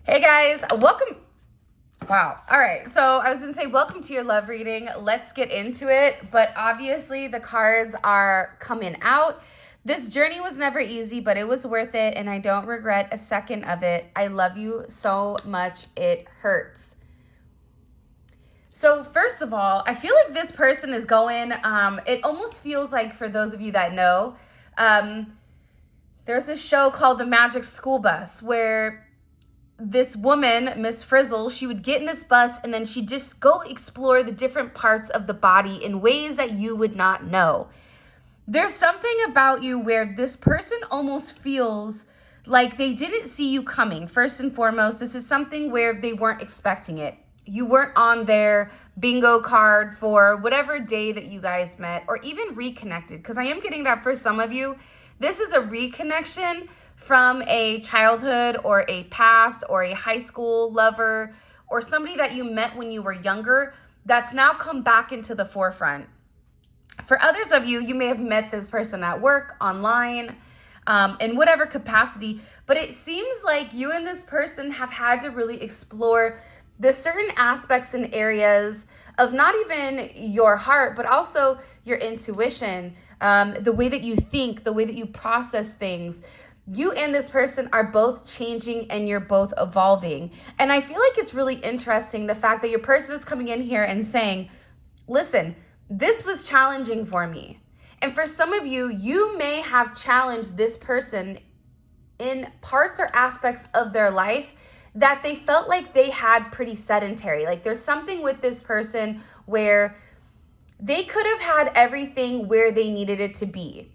Hey guys, welcome. Wow. All right. So I was going to say welcome to your love reading. Let's get into it. But obviously the cards are coming out. This journey was never easy, but it was worth it. And I don't regret a second of it. I love you so much. It hurts. So first of all, I feel like this person is going, it almost feels like, for those of you that know, there's a show called The Magic School Bus where this woman, Miss Frizzle, she would get in this bus and then she'd just go explore the different parts of the body in ways that you would not know. There's something about you where this person almost feels like they didn't see you coming. First and foremost, this is something where they weren't expecting it. You weren't on their bingo card for whatever day that you guys met or even reconnected, because I am getting that for some of you. This is a reconnection from a childhood or a past or a high school lover or somebody that you met when you were younger that's now come back into the forefront. For others of you, you may have met this person at work, online, in whatever capacity, but it seems like you and this person have had to really explore the certain aspects and areas of not even your heart, but also your intuition, the way that you think, the way that you process things. You and this person are both changing and you're both evolving. And I feel like it's really interesting the fact that your person is coming in here and saying, listen, this was challenging for me. And for some of you, you may have challenged this person in parts or aspects of their life that they felt like they had pretty sedentary. Like there's something with this person where they could have had everything where they needed it to be.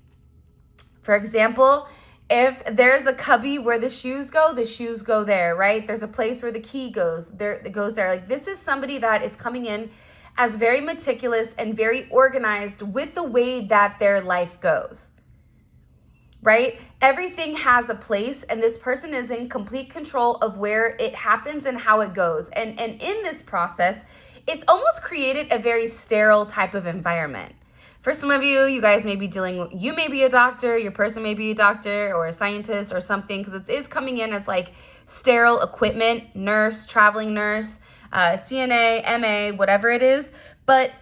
For example, if there's a cubby where the shoes go there, right? There's a place where the key goes, it goes there. Like this is somebody that is coming in as very meticulous and very organized with the way that their life goes, right? Everything has a place and this person is in complete control of where it happens and how it goes. And in this process, it's almost created a very sterile type of environment. For some of you, you guys may be dealing with, you may be a doctor, your person may be a doctor or a scientist or something, because it is coming in as like sterile equipment, nurse, traveling nurse, CNA, MA, whatever it is. But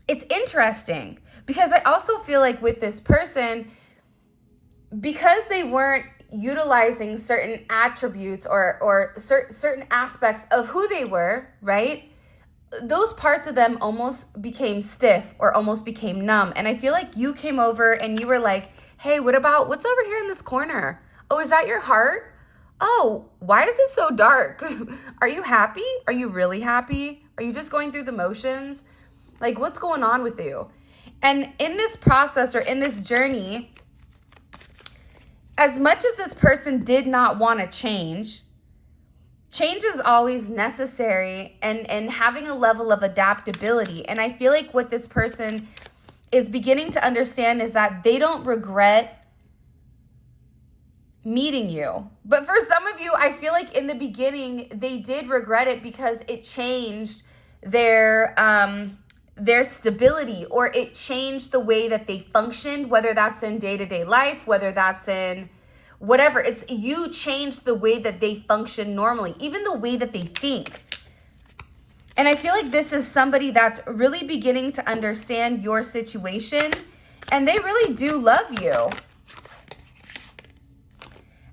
it's interesting because I also feel like with this person, because they weren't utilizing certain attributes or certain aspects of who they were, right? Those parts of them almost became stiff or almost became numb. And I feel like you came over and you were like, hey, what's over here in this corner? Oh, is that your heart? Oh, why is it so dark? Are you happy? Are you really happy? Are you just going through the motions? Like, what's going on with you? And in this process or in this journey, as much as this person did not want to change is always necessary, and having a level of adaptability. And I feel like what this person is beginning to understand is that they don't regret meeting you. But for some of you, I feel like in the beginning, they did regret it because it changed their stability, or it changed the way that they functioned, whether that's in day-to-day life, whether that's in whatever. It's you changed the way that they function normally, even the way that they think. And I feel like this is somebody that's really beginning to understand your situation, and they really do love you.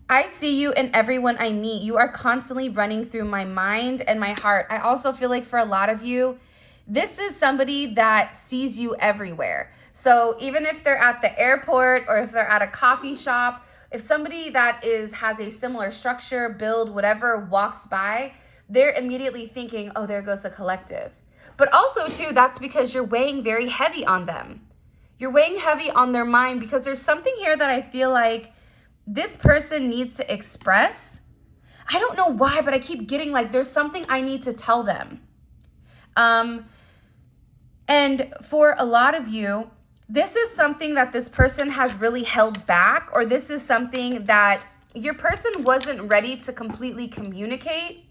I see you in everyone I meet. You are constantly running through my mind and my heart. I also feel like for a lot of you, this is somebody that sees you everywhere. So even if they're at the airport or if they're at a coffee shop, if somebody that has a similar structure, build, whatever, walks by, they're immediately thinking, oh, there goes a collective. But also, too, that's because you're weighing very heavy on them. You're weighing heavy on their mind because there's something here that I feel like this person needs to express. I don't know why, but I keep getting like there's something I need to tell them. And for a lot of you, this is something that this person has really held back, or this is something that your person wasn't ready to completely communicate.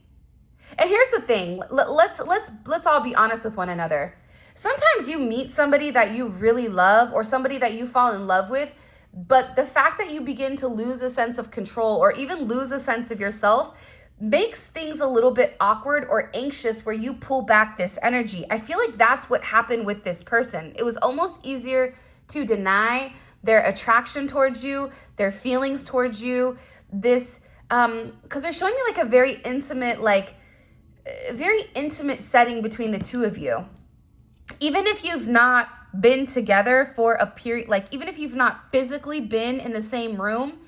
And here's the thing, let's all be honest with one another. Sometimes you meet somebody that you really love or somebody that you fall in love with, but the fact that you begin to lose a sense of control or even lose a sense of yourself, makes things a little bit awkward or anxious where you pull back this energy. I feel like that's what happened with this person. It was almost easier to deny their attraction towards you, their feelings towards you, this, because they're showing me like a very intimate, setting between the two of you. Even if you've not been together for a period, like even if you've not physically been in the same room,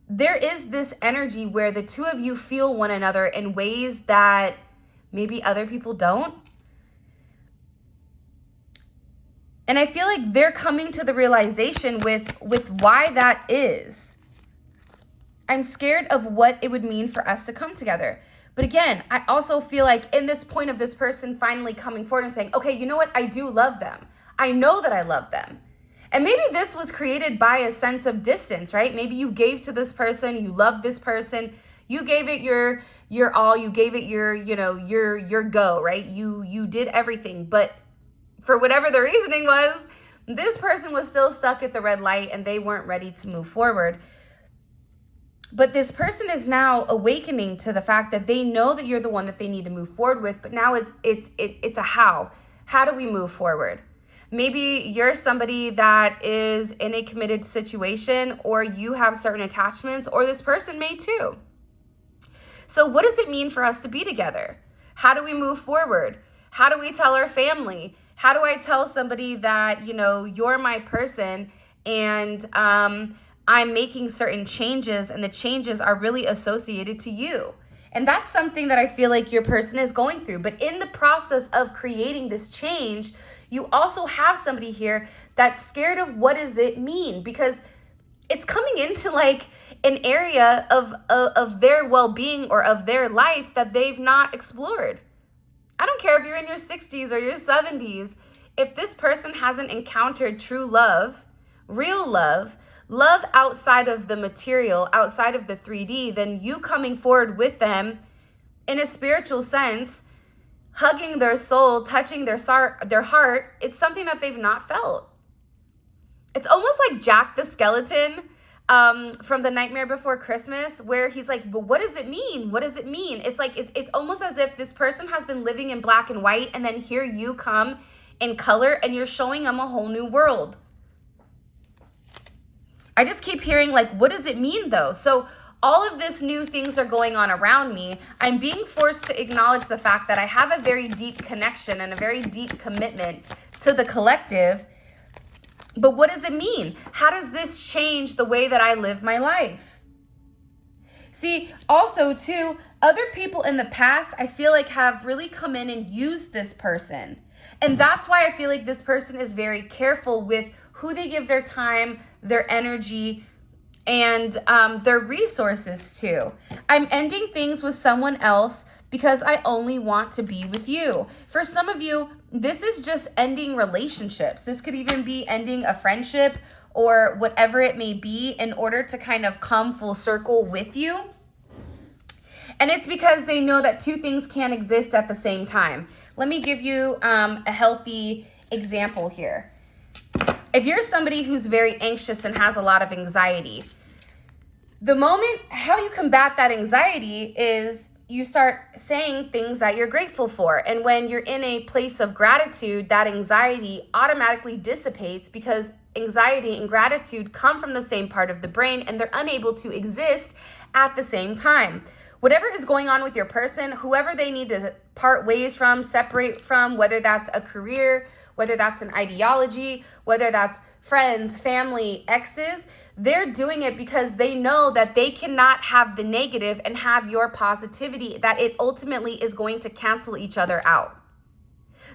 there is this energy where the two of you feel one another in ways that maybe other people don't. And I feel like they're coming to the realization with why that is. I'm scared of what it would mean for us to come together. But again, I also feel like in this point of this person finally coming forward and saying, okay, you know what? I do love them. I know that I love them. And maybe this was created by a sense of distance, right? Maybe you gave to this person, you loved this person, you gave it your all, you gave it your go, right? You did everything, but for whatever the reasoning was, this person was still stuck at the red light and they weren't ready to move forward. But this person is now awakening to the fact that they know that you're the one that they need to move forward with, but now it's a how. How do we move forward? Maybe you're somebody that is in a committed situation, or you have certain attachments, or this person may too. So what does it mean for us to be together? How do we move forward? How do we tell our family? How do I tell somebody that, you're my person and I'm making certain changes and the changes are really associated to you? And that's something that I feel like your person is going through. But in the process of creating this change, you also have somebody here that's scared of what does it mean, because it's coming into like an area of their well-being or of their life that they've not explored. I don't care if you're in your 60s or your 70s. If this person hasn't encountered true love, real love outside of the material, outside of the 3D, then you coming forward with them in a spiritual sense, hugging their soul, touching their heart, it's something that they've not felt. It's almost like Jack the Skeleton from The Nightmare Before Christmas, where he's like, but what does it mean? What does it mean? It's like, it's almost as if this person has been living in black and white, and then here you come in color and you're showing them a whole new world. I just keep hearing like, what does it mean though? So all of this new things are going on around me. I'm being forced to acknowledge the fact that I have a very deep connection and a very deep commitment to the collective. But what does it mean? How does this change the way that I live my life? See, also too, other people in the past, I feel like have really come in and used this person. And that's why I feel like this person is very careful with who they give their time, their energy, and their resources to. I'm ending things with someone else because I only want to be with you. For some of you, this is just ending relationships. This could even be ending a friendship or whatever it may be in order to kind of come full circle with you. And it's because they know that two things can't exist at the same time. Let me give you a healthy example here. If you're somebody who's very anxious and has a lot of anxiety, the moment how you combat that anxiety is you start saying things that you're grateful for. And when you're in a place of gratitude, that anxiety automatically dissipates, because anxiety and gratitude come from the same part of the brain and they're unable to exist at the same time. Whatever is going on with your person, whoever they need to part ways from, separate from, whether that's a career, whether that's an ideology, whether that's friends, family, exes, they're doing it because they know that they cannot have the negative and have your positivity, that it ultimately is going to cancel each other out.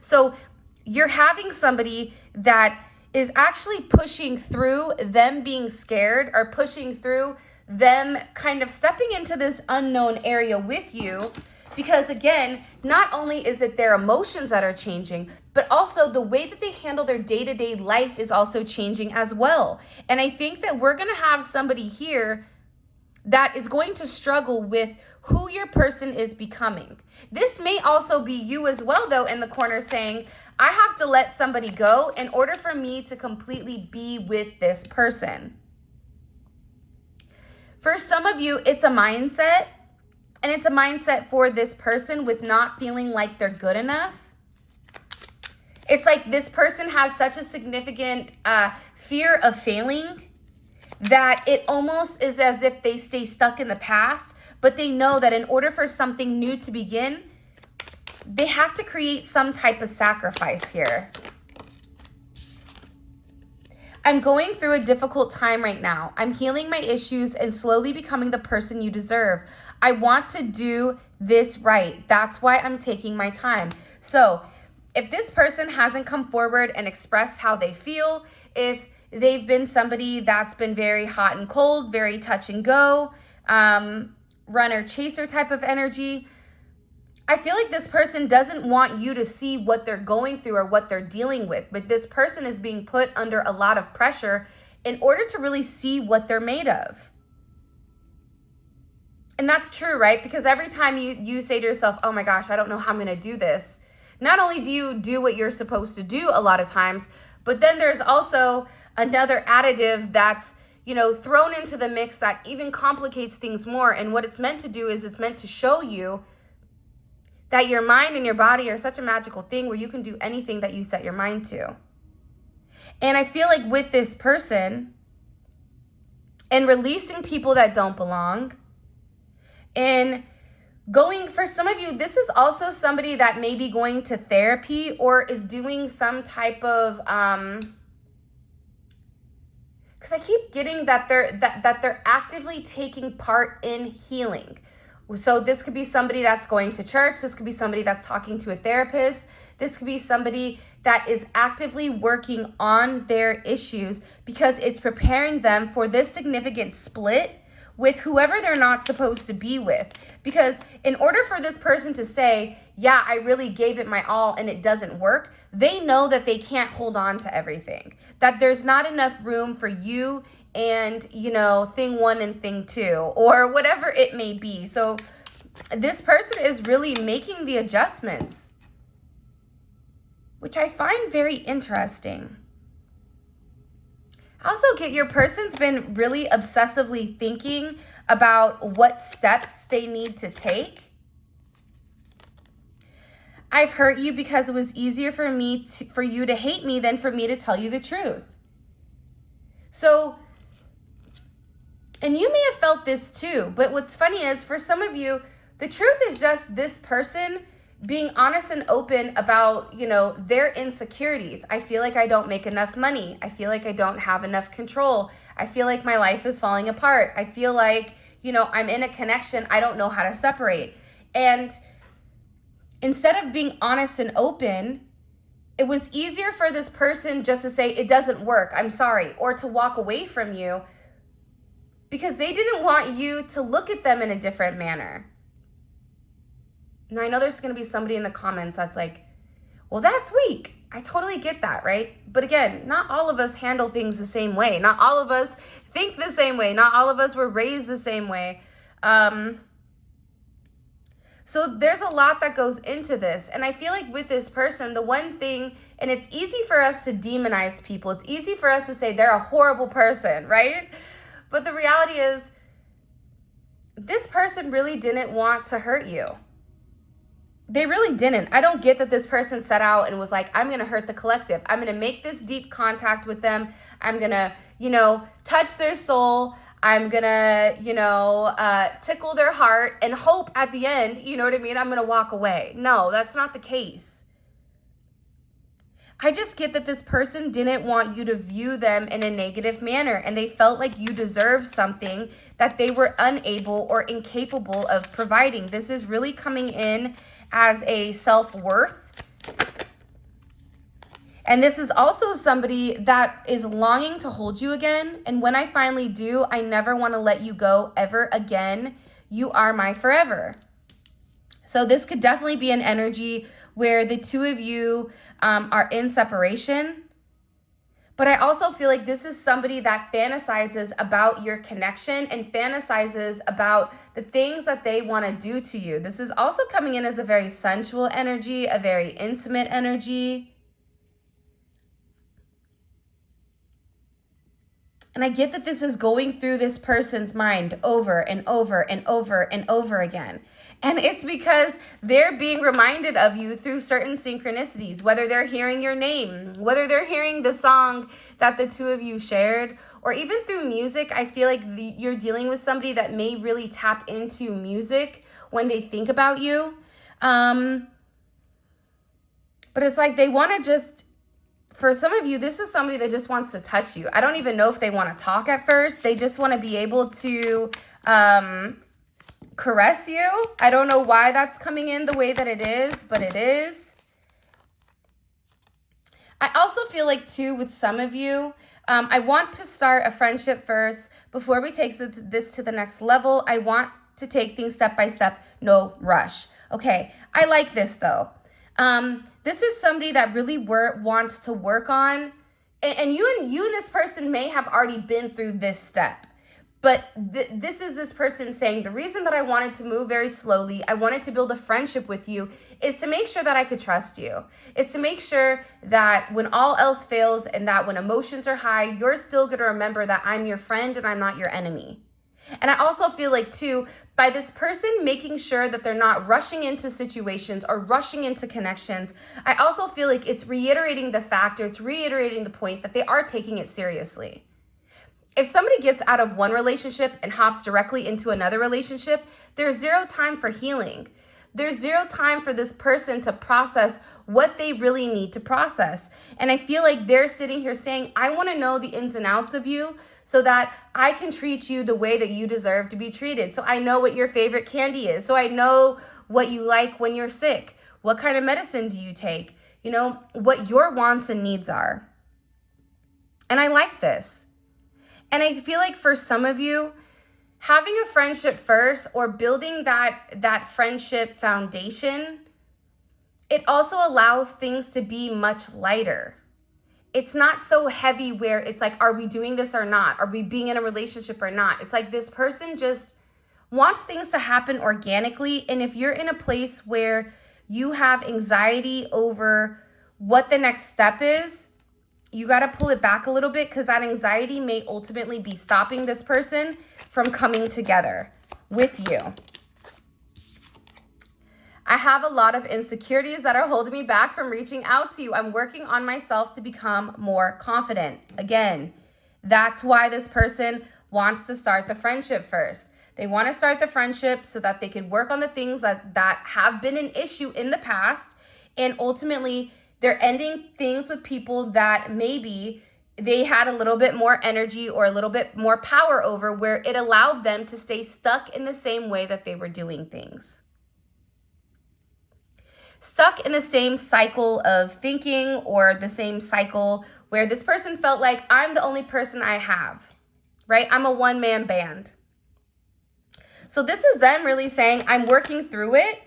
So you're having somebody that is actually pushing through them being scared, or pushing through them kind of stepping into this unknown area with you, because again, not only is it their emotions that are changing, but also the way that they handle their day-to-day life is also changing as well. And I think that we're going to have somebody here that is going to struggle with who your person is becoming. This may also be you as well, though, in the corner saying, I have to let somebody go in order for me to completely be with this person. For some of you, it's a mindset. And it's a mindset for this person with not feeling like they're good enough. It's like this person has such a significant fear of failing that it almost is as if they stay stuck in the past, but they know that in order for something new to begin, they have to create some type of sacrifice here. I'm going through a difficult time right now. I'm healing my issues and slowly becoming the person you deserve. I want to do this right. That's why I'm taking my time. So if this person hasn't come forward and expressed how they feel, if they've been somebody that's been very hot and cold, very touch and go, runner chaser type of energy, I feel like this person doesn't want you to see what they're going through or what they're dealing with. But this person is being put under a lot of pressure in order to really see what they're made of. And that's true, right? Because every time you say to yourself, oh my gosh, I don't know how I'm going to do this. Not only do you do what you're supposed to do a lot of times, but then there's also another additive that's, thrown into the mix that even complicates things more. And what it's meant to do is it's meant to show you that your mind and your body are such a magical thing where you can do anything that you set your mind to. And I feel like with this person and releasing people that don't belong, and going, for some of you, this is also somebody that may be going to therapy or is doing some type of, because I keep getting that they're actively taking part in healing. So this could be somebody that's going to church. This could be somebody that's talking to a therapist. This could be somebody that is actively working on their issues because it's preparing them for this significant split with whoever they're not supposed to be with. Because in order for this person to say, yeah, I really gave it my all and it doesn't work, they know that they can't hold on to everything. That there's not enough room for you and, thing one and thing two, or whatever it may be. So this person is really making the adjustments, which I find very interesting. I also get your person's been really obsessively thinking about what steps they need to take. I've hurt you because it was easier for you to hate me than for me to tell you the truth. So, and you may have felt this too, but what's funny is for some of you, the truth is just this person being honest and open about, their insecurities. I feel like I don't make enough money. I feel like I don't have enough control. I feel like my life is falling apart. I feel like, I'm in a connection I don't know how to separate. And instead of being honest and open, it was easier for this person just to say, it doesn't work, I'm sorry, or to walk away from you because they didn't want you to look at them in a different manner. Now, I know there's going to be somebody in the comments that's like, well, that's weak. I totally get that, right? But again, not all of us handle things the same way. Not all of us think the same way. Not all of us were raised the same way. So there's a lot that goes into this. And I feel like with this person, the one thing, and it's easy for us to demonize people. It's easy for us to say they're a horrible person, right? But the reality is, this person really didn't want to hurt you. They really didn't. I don't get that this person set out and was like, I'm going to hurt the collective. I'm going to make this deep contact with them. I'm going to, touch their soul. I'm going to, tickle their heart and hope at the end, you know what I mean? I'm going to walk away. No, that's not the case. I just get that this person didn't want you to view them in a negative manner, and they felt like you deserved something that they were unable or incapable of providing. This is really coming in as a self-worth. And this is also somebody that is longing to hold you again. And when I finally do, I never want to let you go ever again. You are my forever. So this could definitely be an energy where the two of you are in separation. But I also feel like this is somebody that fantasizes about your connection and fantasizes about the things that they want to do to you. This is also coming in as a very sensual energy, a very intimate energy. And I get that this is going through this person's mind over and over and over and over again. And it's because they're being reminded of you through certain synchronicities, whether they're hearing your name, whether they're hearing the song that the two of you shared, or even through music. I feel like you're dealing with somebody that may really tap into music when they think about you. But it's like they want to just, for some of you, this is somebody that just wants to touch you. I don't even know if they want to talk at first. They just want to be able to caress you. I don't know why that's coming in the way that it is, but it is. I also feel like too, with some of you, I want to start a friendship first. Before we take this to the next level, I want to take things step by step, no rush. Okay, I like this though. This is somebody that really wants to work on, and you and this person may have already been through this step. But this is this person saying, the reason that I wanted to move very slowly, I wanted to build a friendship with you, is to make sure that I could trust you. Is to make sure that when all else fails and that when emotions are high, you're still going to remember that I'm your friend and I'm not your enemy. And I also feel like too, by this person making sure that they're not rushing into situations or rushing into connections, I also feel like it's reiterating the fact, or it's reiterating the point that they are taking it seriously. If somebody gets out of one relationship and hops directly into another relationship, there's zero time for healing. There's zero time for this person to process what they really need to process. And I feel like they're sitting here saying, I want to know the ins and outs of you so that I can treat you the way that you deserve to be treated. So I know what your favorite candy is. So I know what you like when you're sick. What kind of medicine do you take? You know, what your wants and needs are. And I like this. And I feel like for some of you, having a friendship first or building that friendship foundation, it also allows things to be much lighter. It's not so heavy where it's like, are we doing this or not? Are we being in a relationship or not? It's like this person just wants things to happen organically. And if you're in a place where you have anxiety over what the next step is, you got to pull it back a little bit, because that anxiety may ultimately be stopping this person from coming together with you. I have a lot of insecurities that are holding me back from reaching out to you. I'm working on myself to become more confident. Again, that's why this person wants to start the friendship first. They want to start the friendship so that they can work on the things that have been an issue in the past, and ultimately they're ending things with people that maybe they had a little bit more energy or a little bit more power over, where it allowed them to stay stuck in the same way that they were doing things. Stuck in the same cycle of thinking, or the same cycle where this person felt like, I'm the only person I have, right? I'm a one-man band. So this is them really saying, I'm working through it.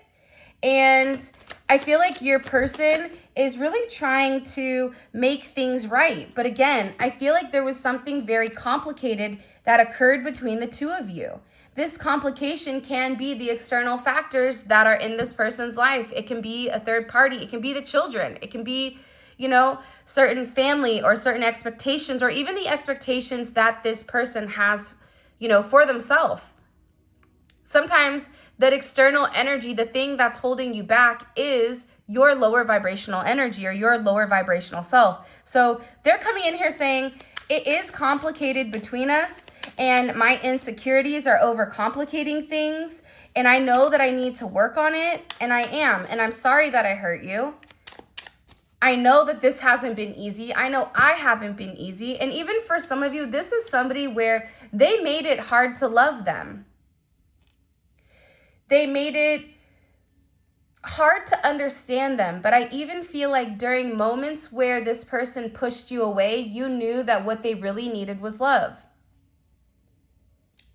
And I feel like your person is really trying to make things right. But again, I feel like there was something very complicated that occurred between the two of you. This complication can be the external factors that are in this person's life. It can be a third party. It can be the children. It can be, you know, certain family or certain expectations, or even the expectations that this person has, you know, for themselves. Sometimes that external energy, the thing that's holding you back, is your lower vibrational energy or your lower vibrational self. So they're coming in here saying, it is complicated between us, and my insecurities are overcomplicating things, and I know that I need to work on it, and I am, and I'm sorry that I hurt you. I know that this hasn't been easy. I know I haven't been easy. And even for some of you, this is somebody where they made it hard to love them. They made it hard to understand them. But I even feel like during moments where this person pushed you away, you knew that what they really needed was love.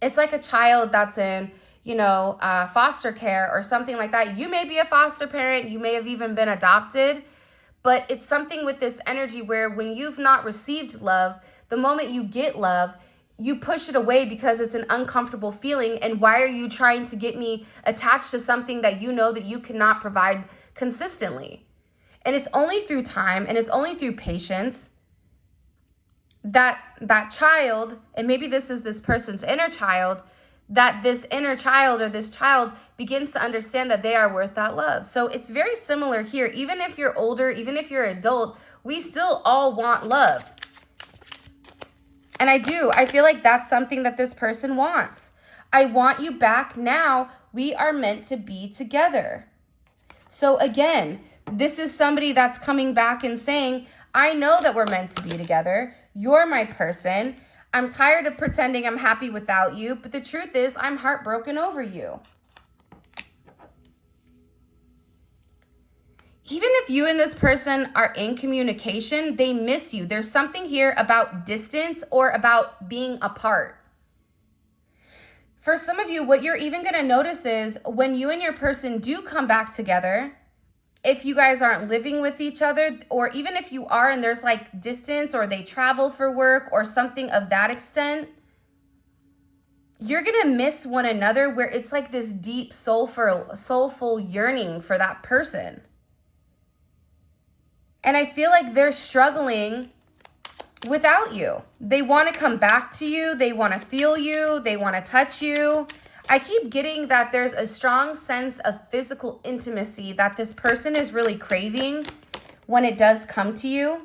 It's like a child that's in, you know, foster care or something like that. You may be a foster parent. You may have even been adopted. But it's something with this energy where when you've not received love, the moment you get love, you push it away because it's an uncomfortable feeling. And why are you trying to get me attached to something that you know that you cannot provide consistently? And it's only through time, and it's only through patience that child, and maybe this is this person's inner child, that this inner child or this child begins to understand that they are worth that love. So it's very similar here. Even if you're older, even if you're an adult, we still all want love. And I feel like that's something that this person wants. I want you back now. We are meant to be together. So again, this is somebody that's coming back and saying, I know that we're meant to be together. You're my person. I'm tired of pretending I'm happy without you, but the truth is I'm heartbroken over you. Even if you and this person are in communication, they miss you. There's something here about distance or about being apart. For some of you, what you're even going to notice is when you and your person do come back together, if you guys aren't living with each other, or even if you are and there's like distance or they travel for work or something of that extent, you're going to miss one another where it's like this deep soulful yearning for that person. And I feel like they're struggling without you. They want to come back to you. They want to feel you. They want to touch you. I keep getting that there's a strong sense of physical intimacy that this person is really craving when it does come to you.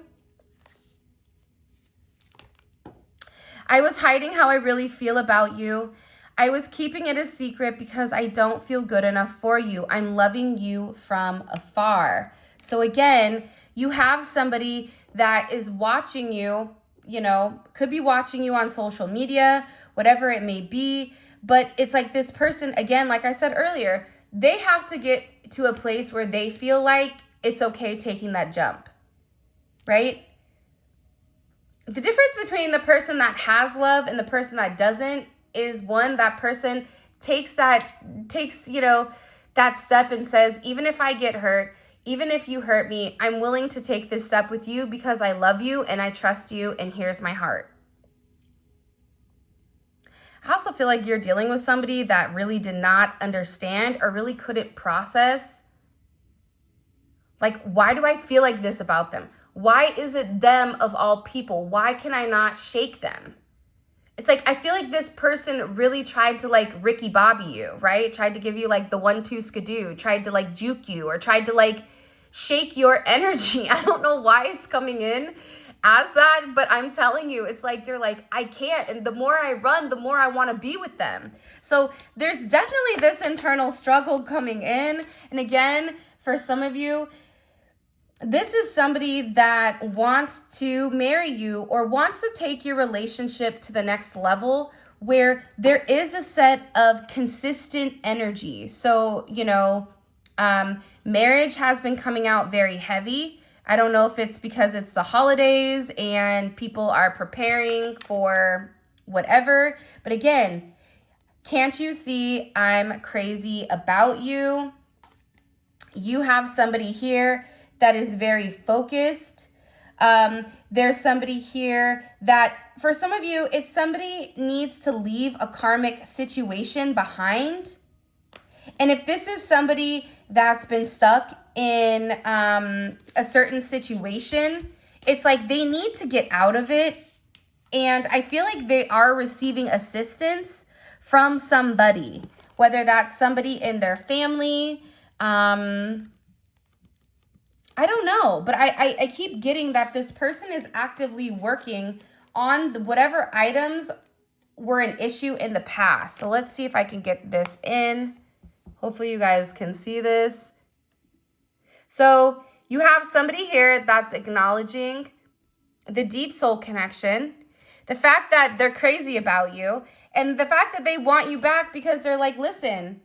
I was hiding how I really feel about you. I was keeping it a secret because I don't feel good enough for you. I'm loving you from afar. So again, you have somebody that is watching you, you know, could be watching you on social media, whatever it may be. But it's like this person, again, like I said earlier, they have to get to a place where they feel like it's okay taking that jump, right? The difference between the person that has love and the person that doesn't is one, that person takes, you know, that step and says, even if I get hurt, even if you hurt me, I'm willing to take this step with you because I love you and I trust you and here's my heart. I also feel like you're dealing with somebody that really did not understand or really couldn't process. Like, why do I feel like this about them? Why is it them of all people? Why can I not shake them? It's like, I feel like this person really tried to like Ricky Bobby you, right? Tried to give you like the 1-2 skidoo, tried to like juke you or tried to like shake your energy. I don't know why it's coming in as that, but I'm telling you, it's like they're like, I can't. And the more I run, the more I want to be with them. So there's definitely this internal struggle coming in. And again, for some of you, this is somebody that wants to marry you or wants to take your relationship to the next level where there is a set of consistent energy. So, you know, marriage has been coming out very heavy. I don't know if it's because it's the holidays and people are preparing for whatever. But again, can't you see I'm crazy about you? You have somebody here that is very focused. There's somebody here that, for some of you, it's somebody needs to leave a karmic situation behind. And if this is somebody that's been stuck in a certain situation, it's like they need to get out of it. And I feel like they are receiving assistance from somebody, whether that's somebody in their family. I don't know, but I keep getting that this person is actively working on whatever items were an issue in the past. So let's see if I can get this in. Hopefully you guys can see this. So you have somebody here that's acknowledging the deep soul connection, the fact that they're crazy about you, and the fact that they want you back because they're like, listen,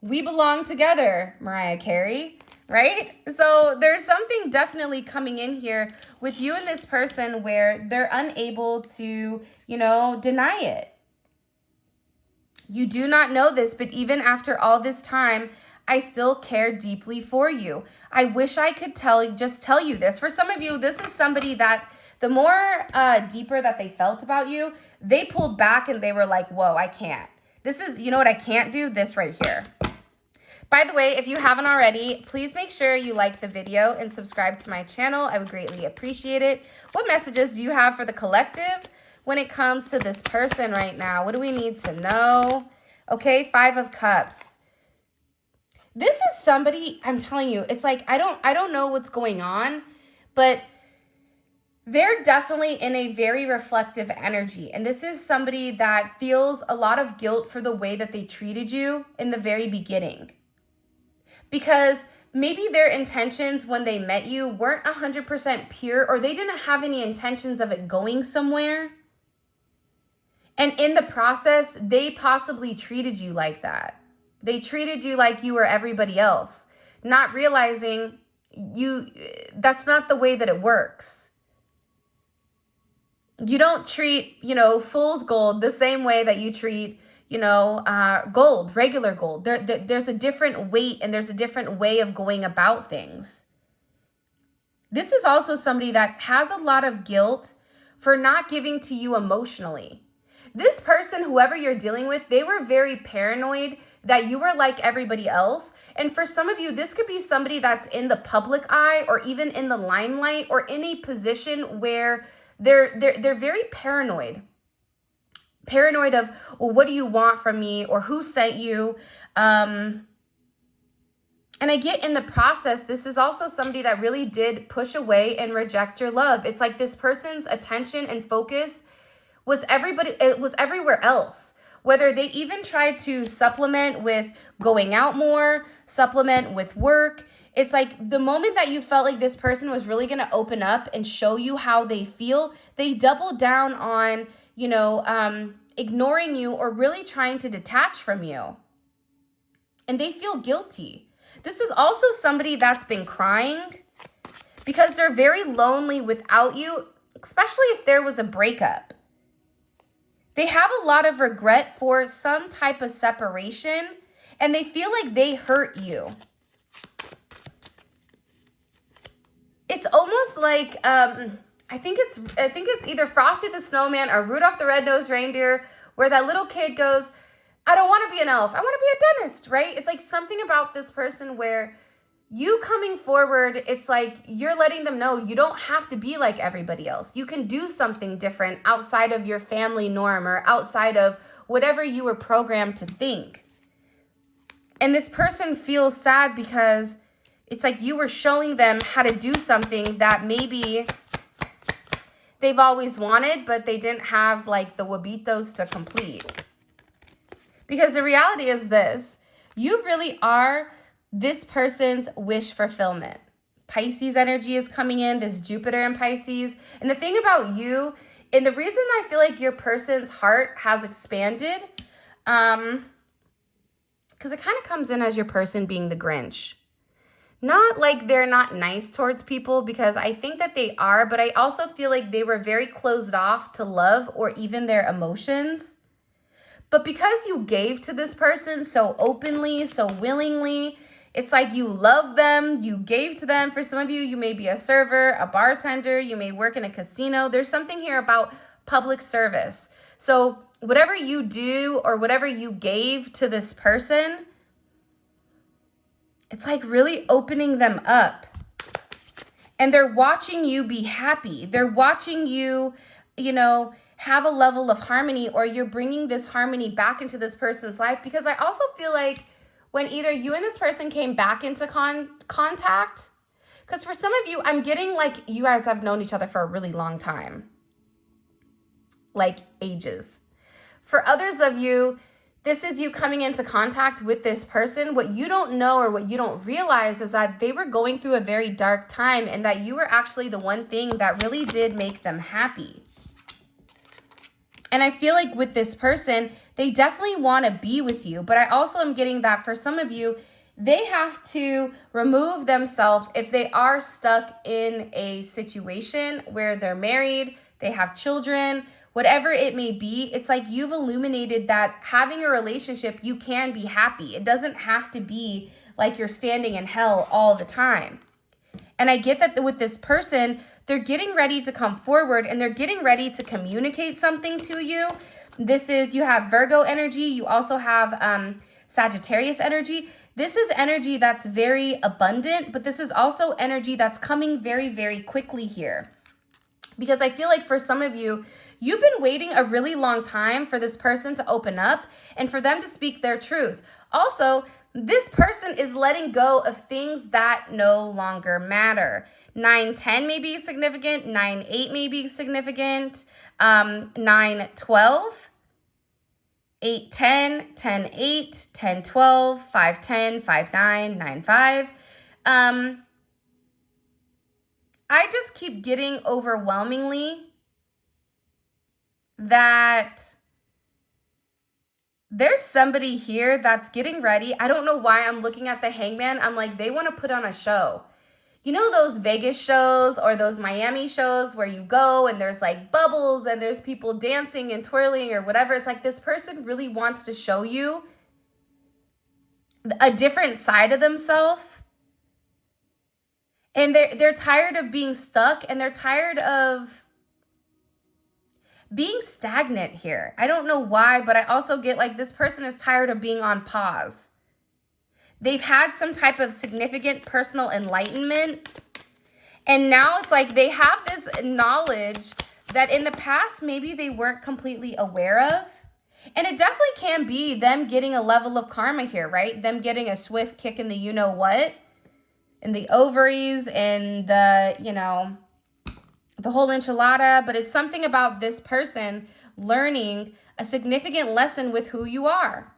we belong together, Mariah Carey, right? So there's something definitely coming in here with you and this person where they're unable to, you know, deny it. You do not know this, but even after all this time, I still care deeply for you. I wish I could tell you this. For some of you, this is somebody that the more deeper that they felt about you, they pulled back and they were like, whoa, I can't. This is, you know what I can't do? This right here. By the way, if you haven't already, please make sure you like the video and subscribe to my channel. I would greatly appreciate it. What messages do you have for the collective when it comes to this person right now? What do we need to know? Okay, 5 of Cups. This is somebody, I'm telling you, it's like, I don't know what's going on, but they're definitely in a very reflective energy. And this is somebody that feels a lot of guilt for the way that they treated you in the very beginning. Because maybe their intentions when they met you weren't 100% pure, or they didn't have any intentions of it going somewhere. And in the process, they possibly treated you like that. They treated you like you were everybody else, not realizing that's not the way that it works. You don't treat, fool's gold the same way that you treat, gold, regular gold. There's a different weight and there's a different way of going about things. This is also somebody that has a lot of guilt for not giving to you emotionally. This person, whoever you're dealing with, they were very paranoid that you were like everybody else. And for some of you, this could be somebody that's in the public eye or even in the limelight or in a position where they're very paranoid. Paranoid of, well, what do you want from me, or who sent you? And I get in the process, this is also somebody that really did push away and reject your love. It's like this person's attention and focus was everywhere else. Whether they even tried to supplement with going out more, supplement with work. It's like the moment that you felt like this person was really going to open up and show you how they feel, they doubled down on, ignoring you or really trying to detach from you. And they feel guilty. This is also somebody that's been crying because they're very lonely without you, especially if there was a breakup. They have a lot of regret for some type of separation, and they feel like they hurt you. It's almost like I think it's either Frosty the Snowman or Rudolph the Red-Nosed Reindeer, where that little kid goes, I don't want to be an elf, I want to be a dentist, right? It's like something about this person where you coming forward, it's like you're letting them know you don't have to be like everybody else. You can do something different outside of your family norm or outside of whatever you were programmed to think. And this person feels sad because it's like you were showing them how to do something that maybe they've always wanted, but they didn't have like the huevitos to complete. Because the reality is this, you really are this person's wish fulfillment. Pisces energy is coming in, this Jupiter in Pisces. And the thing about you, and the reason I feel like your person's heart has expanded, because it kind of comes in as your person being the Grinch. Not like they're not nice towards people, because I think that they are, but I also feel like they were very closed off to love or even their emotions. But because you gave to this person so openly, so willingly, it's like you love them, you gave to them. For some of you, you may be a server, a bartender, you may work in a casino. There's something here about public service. So whatever you do or whatever you gave to this person, it's like really opening them up. And they're watching you be happy. They're watching you, have a level of harmony, or you're bringing this harmony back into this person's life. Because I also feel like when either you and this person came back into contact, because for some of you, I'm getting like you guys have known each other for a really long time, like ages. For others of you, this is you coming into contact with this person. What you don't know or what you don't realize is that they were going through a very dark time, and that you were actually the one thing that really did make them happy. And I feel like with this person, they definitely want to be with you. But I also am getting that for some of you, they have to remove themselves if they are stuck in a situation where they're married, they have children, whatever it may be. It's like you've illuminated that having a relationship, you can be happy. It doesn't have to be like you're standing in hell all the time. And I get that with this person, they're getting ready to come forward and they're getting ready to communicate something to you. This is, you have Virgo energy. You also have Sagittarius energy. This is energy that's very abundant, but this is also energy that's coming very, very quickly here. Because I feel like for some of you, you've been waiting a really long time for this person to open up and for them to speak their truth. Also, this person is letting go of things that no longer matter. 9-10 may be significant. 9-8 may be significant. 9-12. 8-10, 10-8, 10-12, 5-10, 5-9, 9-5. I just keep getting overwhelmingly that there's somebody here that's getting ready. I don't know why I'm looking at the Hangman. I'm like, they want to put on a show. You know those Vegas shows or those Miami shows where you go and there's like bubbles and there's people dancing and twirling or whatever. It's like this person really wants to show you a different side of themselves. And they're tired of being stuck and they're tired of being stagnant here. I don't know why, but I also get like this person is tired of being on pause. They've had some type of significant personal enlightenment. And now it's like they have this knowledge that in the past, maybe they weren't completely aware of. And it definitely can be them getting a level of karma here, right? Them getting a swift kick in the you-know-what, in the ovaries, and the, you know, the whole enchilada. But it's something about this person learning a significant lesson with who you are.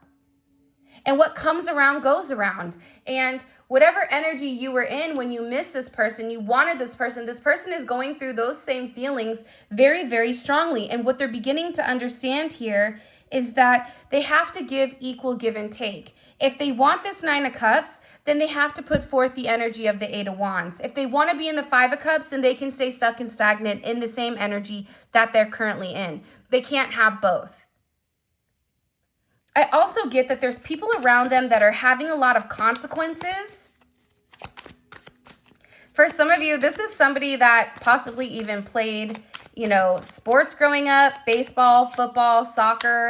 And what comes around goes around. And whatever energy you were in when you missed this person, you wanted this person is going through those same feelings very, very strongly. And what they're beginning to understand here is that they have to give equal give and take. If they want this 9 of Cups, then they have to put forth the energy of the 8 of Wands. If they want to be in the 5 of Cups, then they can stay stuck and stagnant in the same energy that they're currently in. They can't have both. I also get that there's people around them that are having a lot of consequences. For some of you, this is somebody that possibly even played, you know, sports growing up, baseball, football, soccer,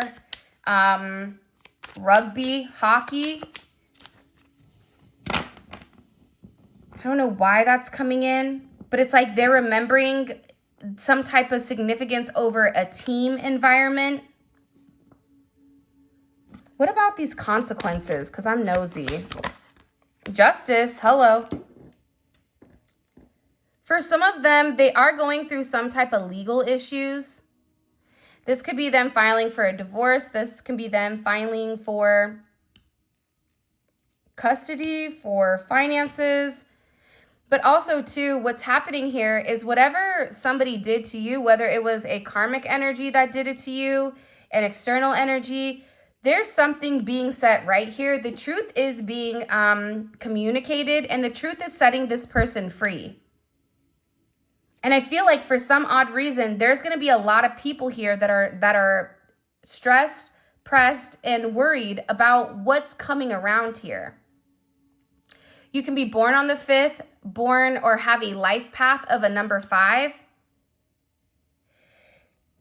rugby, hockey. I don't know why that's coming in, but it's like they're remembering some type of significance over a team environment. What about these consequences? Because I'm nosy. Justice, hello. For some of them, they are going through some type of legal issues. This could be them filing for a divorce. This can be them filing for custody, for finances. But also, too, what's happening here is whatever somebody did to you, whether it was a karmic energy that did it to you, an external energy, there's something being set right here. The truth is being communicated, and the truth is setting this person free. And I feel like for some odd reason, there's going to be a lot of people here that are stressed, pressed, and worried about what's coming around here. You can be born on the 5th, born or have a life path of a number 5.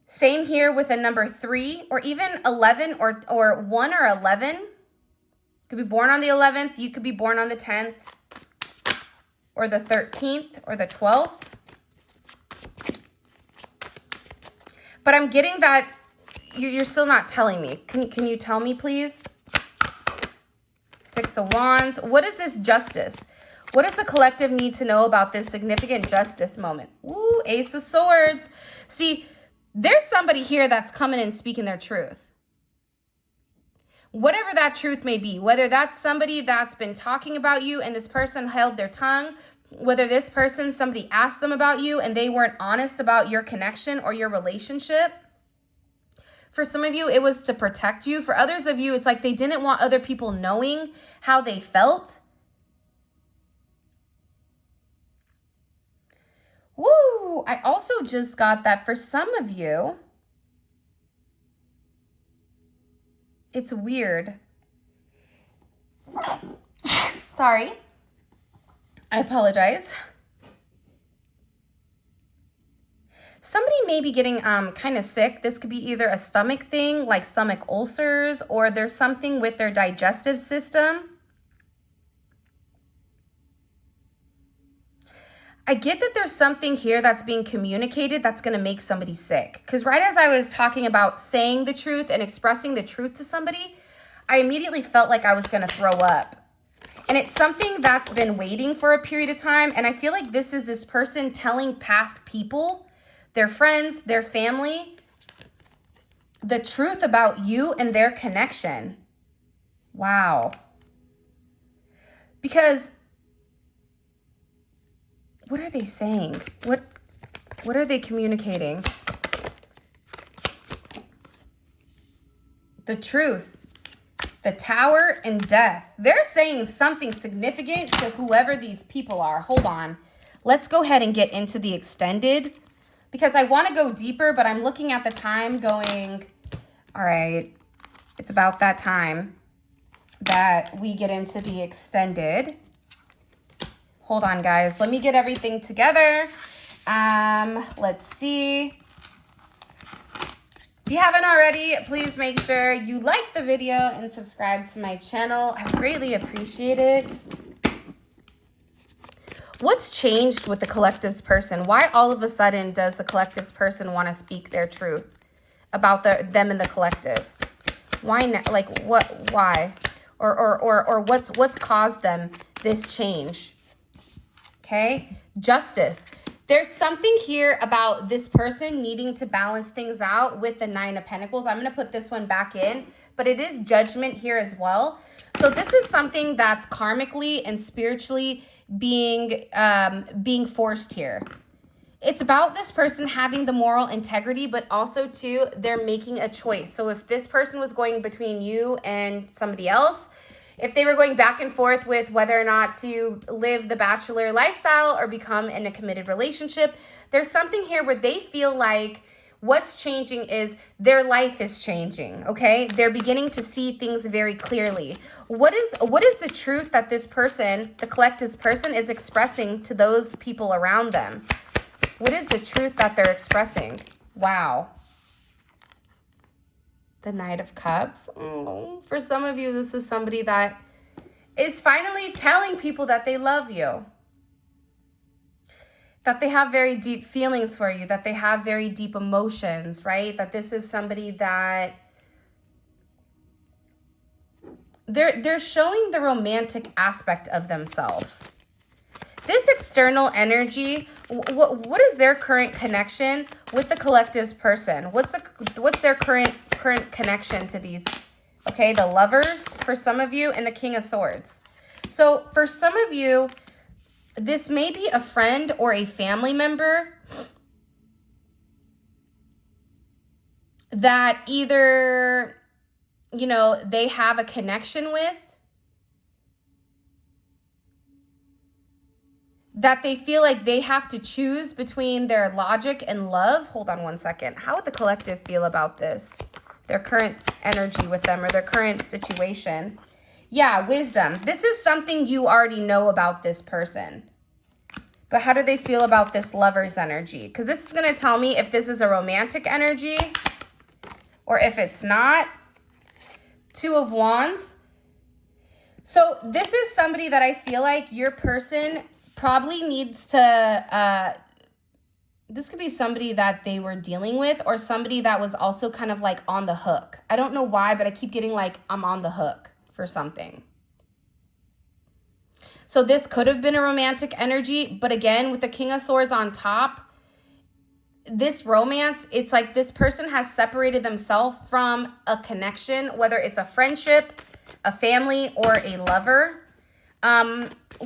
Same here with a number 3 or even 11 or 1 or 11. You could be born on the 11th. You could be born on the 10th or the 13th or the 12th. But I'm getting that you're still not telling me. Can you tell me, please? 6 of Wands. What is this justice? What does the collective need to know about this significant justice moment? Ooh, Ace of Swords. See, there's somebody here that's coming and speaking their truth. Whatever that truth may be, whether that's somebody that's been talking about you and this person held their tongue, whether this person, somebody asked them about you and they weren't honest about your connection or your relationship. For some of you, it was to protect you. For others of you, it's like they didn't want other people knowing how they felt. Woo! I also just got that for some of you, it's weird. Sorry. I apologize. Somebody may be getting kind of sick. This could be either a stomach thing, like stomach ulcers, or there's something with their digestive system. I get that there's something here that's being communicated that's going to make somebody sick. Because right as I was talking about saying the truth and expressing the truth to somebody, I immediately felt like I was going to throw up. And it's something that's been waiting for a period of time. And I feel like this is this person telling past people, their friends, their family, the truth about you and their connection. Wow. Because what are they saying? What are they communicating? The truth, the Tower, and death. They're saying something significant to whoever these people are. Hold on. Let's go ahead and get into the extended because I want to go deeper, but I'm looking at the time going, all right, it's about that time that we get into the extended. Hold on, guys. Let me get everything together. Let's see. If you haven't already, please make sure you like the video and subscribe to my channel. I greatly appreciate it. What's changed with the collective's person? Why all of a sudden does the collective's person want to speak their truth about them and the collective? Why not? Like what? Why? Or what's caused them this change? Okay, justice. There's something here about this person needing to balance things out with the Nine of Pentacles. I'm going to put this one back in, but it is judgment here as well. So this is something that's karmically and spiritually being forced here. It's about this person having the moral integrity, but also too, they're making a choice. So if this person was going between you and somebody else, if they were going back and forth with whether or not to live the bachelor lifestyle or become in a committed relationship, there's something here where they feel like what's changing is their life is changing, okay? They're beginning to see things very clearly. What is the truth that this person, the collective's person, is expressing to those people around them? What is the truth that they're expressing? Wow. The Knight of Cups. Oh, for some of you, this is somebody that is finally telling people that they love you. That they have very deep feelings for you. That they have very deep emotions, right? That this is somebody that they're showing the romantic aspect of themselves. This external energy, what is their current connection with the collective's person? What's their current connection to these? Okay, the Lovers for some of you and the King of Swords. So for some of you, this may be a friend or a family member that either, you know, they have a connection with, that they feel like they have to choose between their logic and love. Hold on one second. How would the collective feel about this? Their current energy with them or their current situation. Yeah, wisdom. This is something you already know about this person. But how do they feel about this Lover's energy? Because this is going to tell me if this is a romantic energy or if it's not. Two of Wands. So this is somebody that I feel like your person probably needs to, this could be somebody that they were dealing with or somebody that was also kind of like on the hook. I don't know why, but I keep getting like, I'm on the hook for something. So this could have been a romantic energy, but again, with the King of Swords on top, this romance, it's like this person has separated themselves from a connection, whether it's a friendship, a family, or a lover.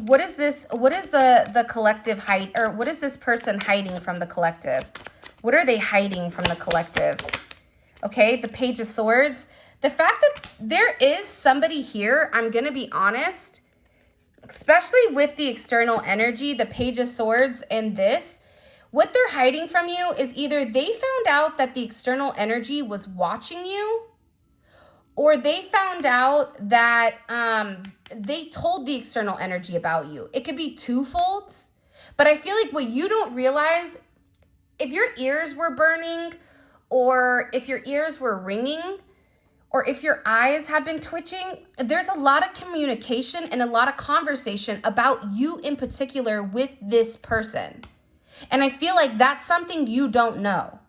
What is this? What is the collective hide, or what is this person hiding from the collective? What are they hiding from the collective? Okay, the Page of Swords. The fact that there is somebody here, I'm going to be honest, especially with the external energy, the Page of Swords and this, what they're hiding from you is either they found out that the external energy was watching you, or they found out that they told the external energy about you. It could be twofold, but I feel like what you don't realize if your ears were burning, or if your ears were ringing, or if your eyes have been twitching, there's a lot of communication and a lot of conversation about you in particular with this person. And I feel like that's something you don't know.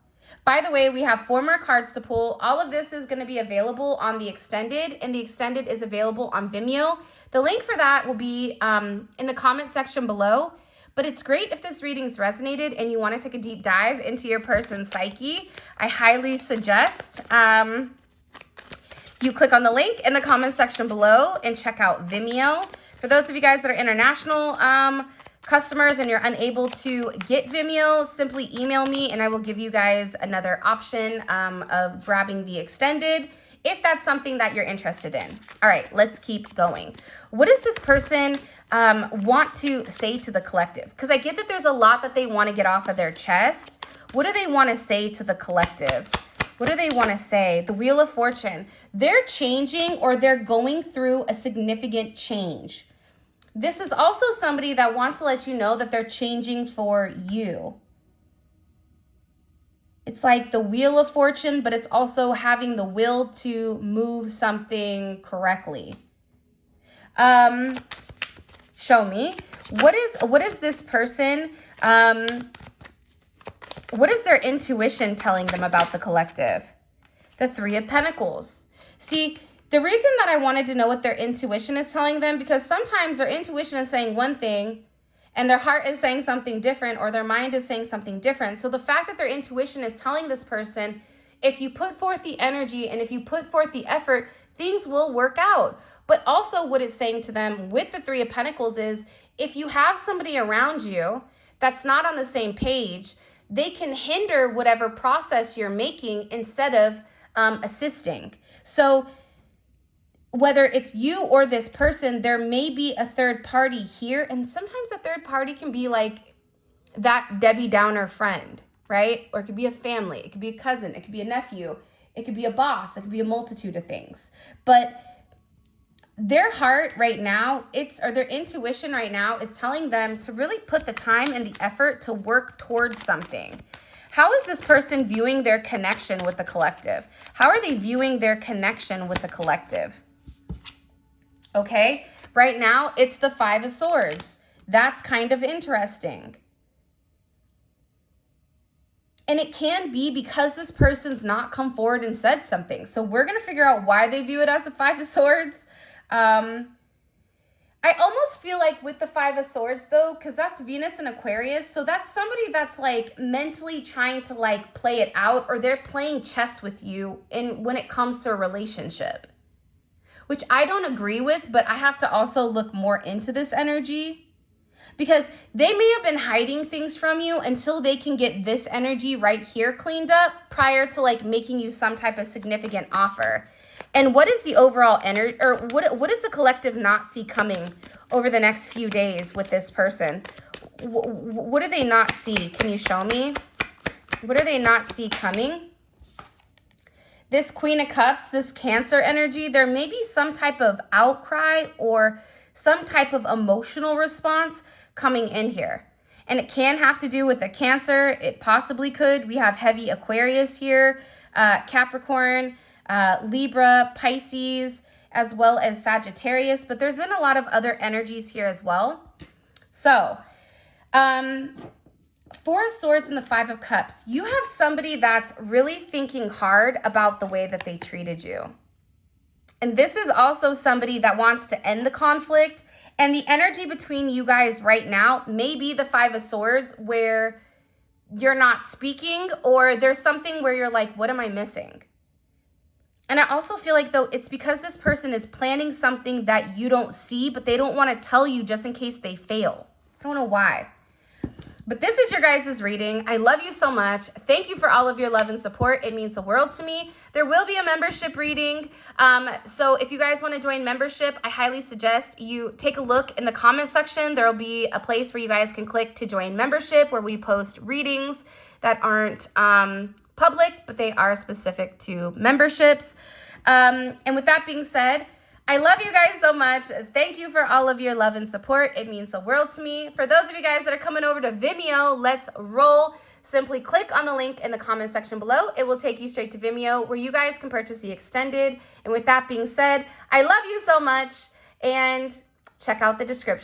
By the way, we have 4 more cards to pull. All of this is going to be available on the extended, and the extended is available on Vimeo. The link for that will be in the comment section below. But it's great if this reading's resonated and you want to take a deep dive into your person's psyche. I highly suggest you click on the link in the comment section below and check out Vimeo. For those of you guys that are international customers and you're unable to get Vimeo, simply email me and I will give you guys another option of grabbing the extended if that's something that you're interested in. All right, let's keep going. What does this person want to say to the collective? Because I get that there's a lot that they want to get off of their chest. What do they want to say to the collective? What do they want to say? The Wheel of Fortune. They're changing, or they're going through a significant change. This is also somebody that wants to let you know that they're changing for you. It's like the Wheel of Fortune, but it's also having the will to move something correctly. Show me. What is this person? What is their intuition telling them about the collective? The 3 of Pentacles. See, the reason that I wanted to know what their intuition is telling them, because sometimes their intuition is saying one thing and their heart is saying something different, or their mind is saying something different. So the fact that their intuition is telling this person, if you put forth the energy and if you put forth the effort, things will work out. But also what it's saying to them with the 3 of Pentacles is, if you have somebody around you that's not on the same page, they can hinder whatever process you're making instead of assisting. So whether it's you or this person, there may be a third party here. And sometimes a third party can be like that Debbie Downer friend, right? Or it could be a family. It could be a cousin. It could be a nephew. It could be a boss. It could be a multitude of things. But their heart right now, or their intuition right now is telling them to really put the time and the effort to work towards something. How is this person viewing their connection with the collective? How are they viewing their connection with the collective? Okay, right now it's the 5 of Swords. That's kind of interesting. And it can be because this person's not come forward and said something. So we're going to figure out why they view it as the 5 of Swords. I almost feel like with the 5 of Swords though, because that's Venus and Aquarius. So that's somebody that's like mentally trying to like play it out, or they're playing chess with you when it comes to a relationship, which I don't agree with, but I have to also look more into this energy because they may have been hiding things from you until they can get this energy right here cleaned up prior to like making you some type of significant offer. And what is the overall energy, or what does the collective not see coming over the next few days with this person? What do they not see? Can you show me? What do they not see coming? This Queen of Cups, this Cancer energy, there may be some type of outcry or some type of emotional response coming in here. And it can have to do with a Cancer. It possibly could. We have heavy Aquarius here, Capricorn, Libra, Pisces, as well as Sagittarius, but there's been a lot of other energies here as well. So, 4 of Swords and the 5 of Cups. You have somebody that's really thinking hard about the way that they treated you. And this is also somebody that wants to end the conflict. And the energy between you guys right now may be the 5 of Swords where you're not speaking, or there's something where you're like, what am I missing? And I also feel like, though, it's because this person is planning something that you don't see, but they don't want to tell you just in case they fail. I don't know why. But this is your guys' reading. I love you so much. Thank you for all of your love and support. It means the world to me. There will be a membership reading. So if you guys want to join membership, I highly suggest you take a look in the comment section. There will be a place where you guys can click to join membership, where we post readings that aren't public, but they are specific to memberships. And with that being said, I love you guys so much. Thank you for all of your love and support. It means the world to me. For those of you guys that are coming over to Vimeo, let's roll. Simply click on the link in the comment section below. It will take you straight to Vimeo where you guys can purchase the extended. And with that being said, I love you so much, and check out the description.